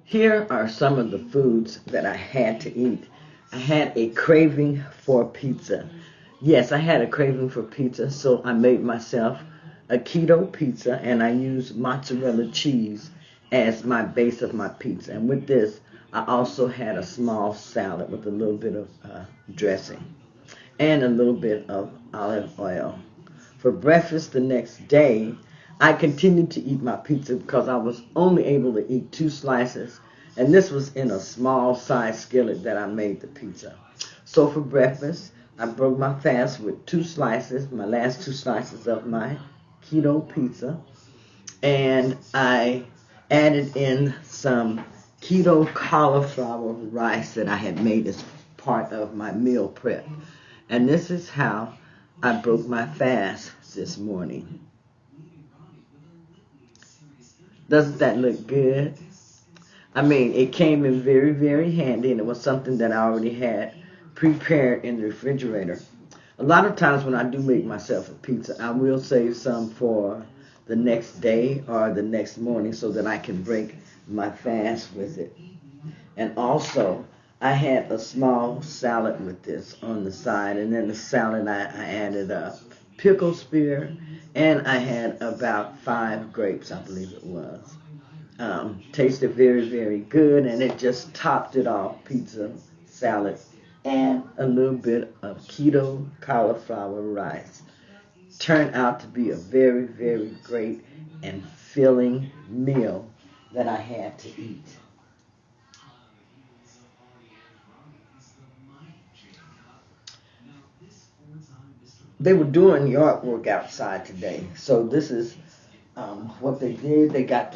Here are some of the foods that I had to eat. I had a craving for pizza. Yes, I had a craving for pizza, so I made myself a keto pizza, and I used mozzarella cheese as my base of my pizza. And with this, I also had a small salad with a little bit of dressing and a little bit of olive oil. For breakfast the next day, I continued to eat my pizza because I was only able to eat 2 slices, and this was in a small size skillet that I made the pizza. So for breakfast, I broke my fast with 2 slices, my last 2 slices of my keto pizza, and I added in some keto cauliflower rice that I had made as part of my meal prep. And this is how I broke my fast this morning. Doesn't that look good? I mean, it came in very, very handy, and it was something that I already had prepared in the refrigerator. A lot of times when I do make myself a pizza, I will save some for the next day or the next morning so that I can break my fast with it. And also, I had a small salad with this on the side, and then the salad I added a pickle spear, and I had about 5 grapes, I believe it was. Tasted very, very good, and it just topped it off, pizza, salad, and a little bit of keto cauliflower rice. Turned out to be a very, very great and filling meal that I had to eat. They were doing yard work outside today, so this is what they did. They got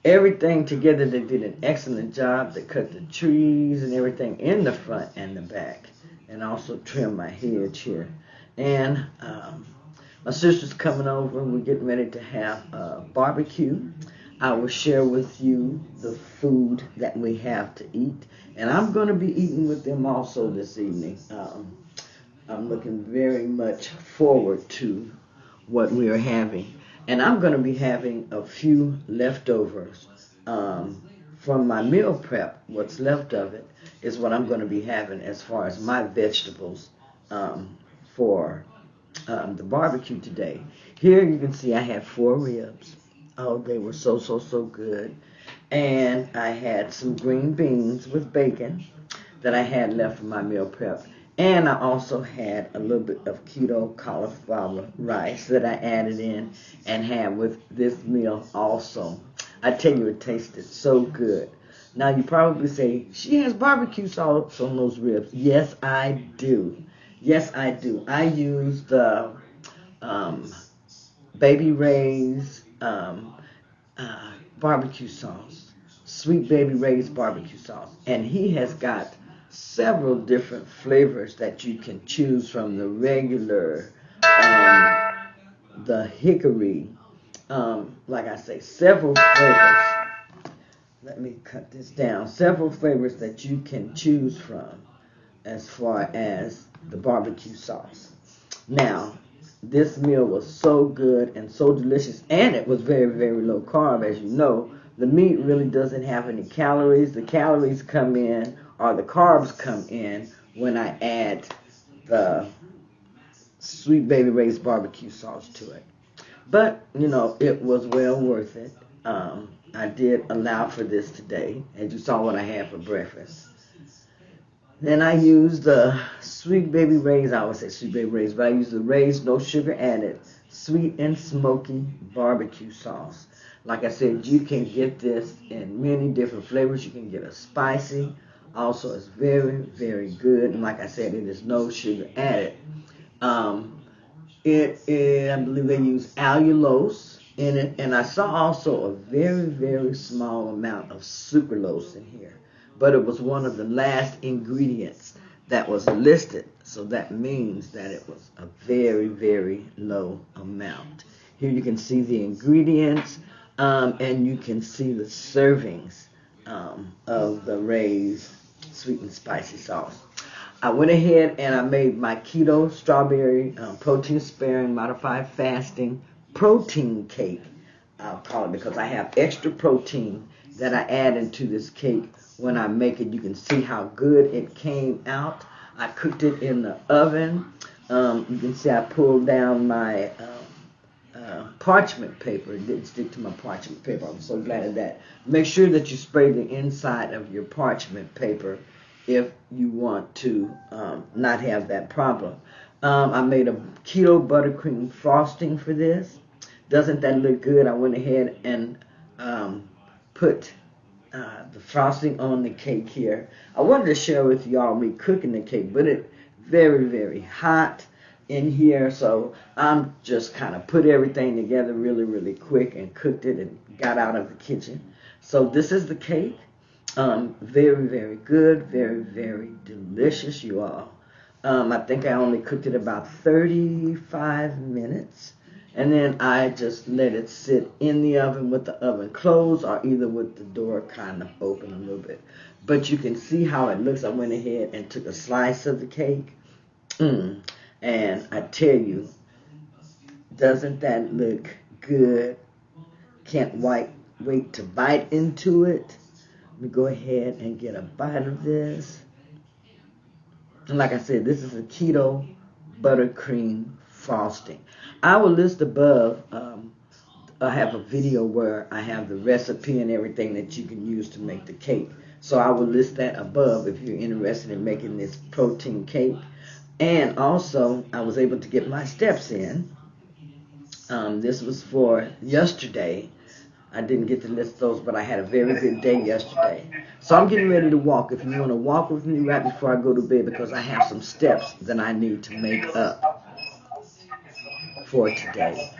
everything together. They did an excellent job. They cut the trees and everything in the front and the back, and also trimmed my hedge here. And my sister's coming over. We're getting ready to have a barbecue. I will share with you the food that we have to eat, and I'm going to be eating with them also this evening. I'm looking very much forward to what we are having. And I'm going to be having a few leftovers from my meal prep. What's left of it is what I'm going to be having as far as my vegetables for the barbecue today. Here you can see I had 4 ribs. Oh, they were so, so, so good. And I had some green beans with bacon that I had left from my meal prep. And I also had a little bit of keto cauliflower rice that I added in and had with this meal also. I tell you, it tasted so good. Now, you probably say, she has barbecue sauce on those ribs. Yes, I do. Yes, I do. I use the Baby Ray's barbecue sauce, Sweet Baby Ray's barbecue sauce. And he has got several different flavors that you can choose from: the regular, the hickory, like I say, several flavors. Let me cut this down. Several flavors that you can choose from as far as the barbecue sauce. Now, this meal was so good and so delicious, and it was very, very low carb. As you know, the meat really doesn't have any calories. The calories come in, or the carbs come in, when I add the Sweet Baby Ray's barbecue sauce to it. But, you know, it was well worth it. I did allow for this today, as you saw what I had for breakfast. Then I used the Sweet Baby Ray's, I always say Sweet Baby Ray's, but I used the Ray's no sugar added, sweet and smoky barbecue sauce. Like I said, you can get this in many different flavors. You can get a spicy. Also, it's very, very good. And like I said, it is no sugar added. It is, I believe they use allulose in it. And I saw also a very, very small amount of sucralose in here. But it was one of the last ingredients that was listed. So that means that it was a very, very low amount. Here you can see the ingredients, and you can see the servings of the Ray's sweet and spicy sauce. I went ahead and I made my keto strawberry protein sparing modified fasting protein cake. I'll call it, because I have extra protein that I add into this cake when I make it. You can see how good it came out. I cooked it in the oven. You can see I pulled down my parchment paper. It didn't stick to my parchment paper. I'm so glad of that. Make sure that you spray the inside of your parchment paper if you want to not have that problem. I made a keto buttercream frosting for this. Doesn't that look good? I went ahead and put the frosting on the cake here. I wanted to share with y'all me cooking the cake, but it's very, very hot in here, so I'm just kind of put everything together really, really quick and cooked it and got out of the kitchen. So this is the cake. Very, very good, very, very delicious, you all. I think I only cooked it about 35 minutes. And then I just let it sit in the oven with the oven closed, or either with the door kind of open a little bit. But you can see how it looks. I went ahead and took a slice of the cake. And I tell you, doesn't that look good? Can't wait to bite into it. Let me go ahead and get a bite of this. And like I said, this is a keto buttercream frosting. I will list above. I have a video where I have the recipe and everything that you can use to make the cake. So I will list that above if you're interested in making this protein cake. And also, I was able to get my steps in. This was for yesterday. I didn't get to list those, but I had a very good day yesterday. So I'm getting ready to walk. If you want to walk with me right before I go to bed, because I have some steps that I need to make up for today.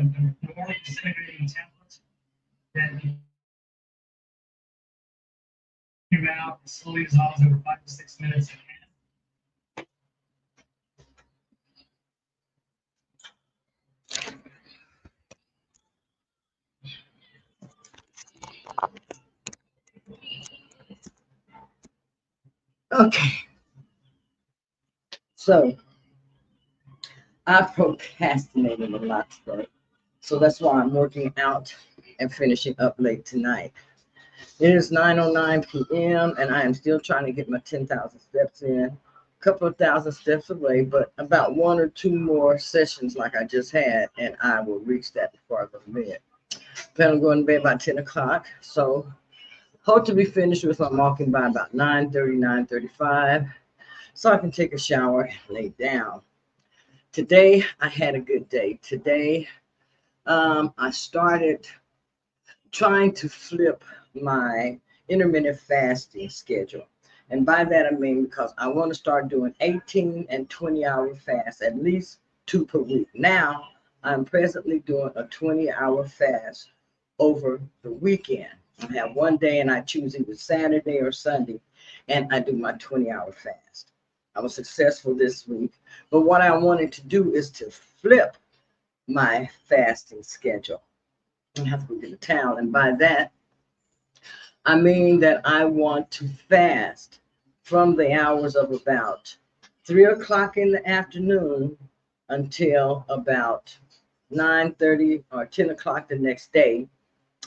normal disintegrating tablet that you out slowly dissolves over 5 to 6 minutes. Okay, so I procrastinated a lot today. So that's why I'm working out and finishing up late tonight. It is 9:09 p.m. and I am still trying to get my 10,000 steps in. A couple of thousand steps away, but about one or two more sessions like I just had, and I will reach that before I go to bed. Plan on going to bed by 10 o'clock. So hope to be finished with my walking by about 9:30, 9:35, so I can take a shower and lay down. Today, I had a good day. Today, I started trying to flip my intermittent fasting schedule. And by that, I mean because I want to start doing 18 and 20-hour fasts, at least two per week. Now, I'm presently doing a 20-hour fast over the weekend. I have one day and I choose either Saturday or Sunday, and I do my 20-hour fast. I was successful this week, but what I wanted to do is to flip my fasting schedule. I have to go get a towel, and by that, I mean that I want to fast from the hours of about 3 o'clock in the afternoon until about 9:30 or 10 o'clock the next day,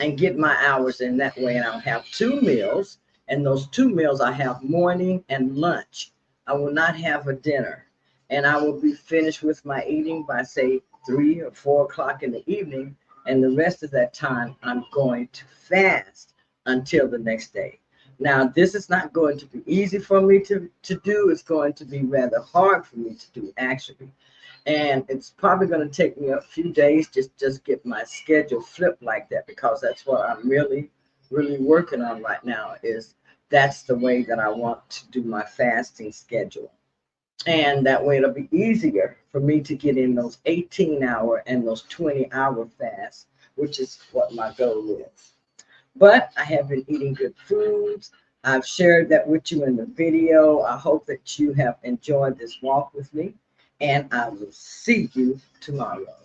and get my hours in that way. And I'll have two meals, and those two meals I have morning and lunch. I will not have a dinner, and I will be finished with my eating by say 3 or 4 o'clock in the evening, and the rest of that time I'm going to fast until the next day. Now, this is not going to be easy for me to do. It's going to be rather hard for me to do, actually, and it's probably going to take me a few days just get my schedule flipped like that, because that's what I'm really working on right now. Is that's the way that I want to do my fasting schedule, and that way it'll be easier for me to get in those 18-hour and those 20-hour fasts, which is what my goal is. But I have been eating good foods. I've shared that with you in the video. I hope that you have enjoyed this walk with me, and I will see you tomorrow.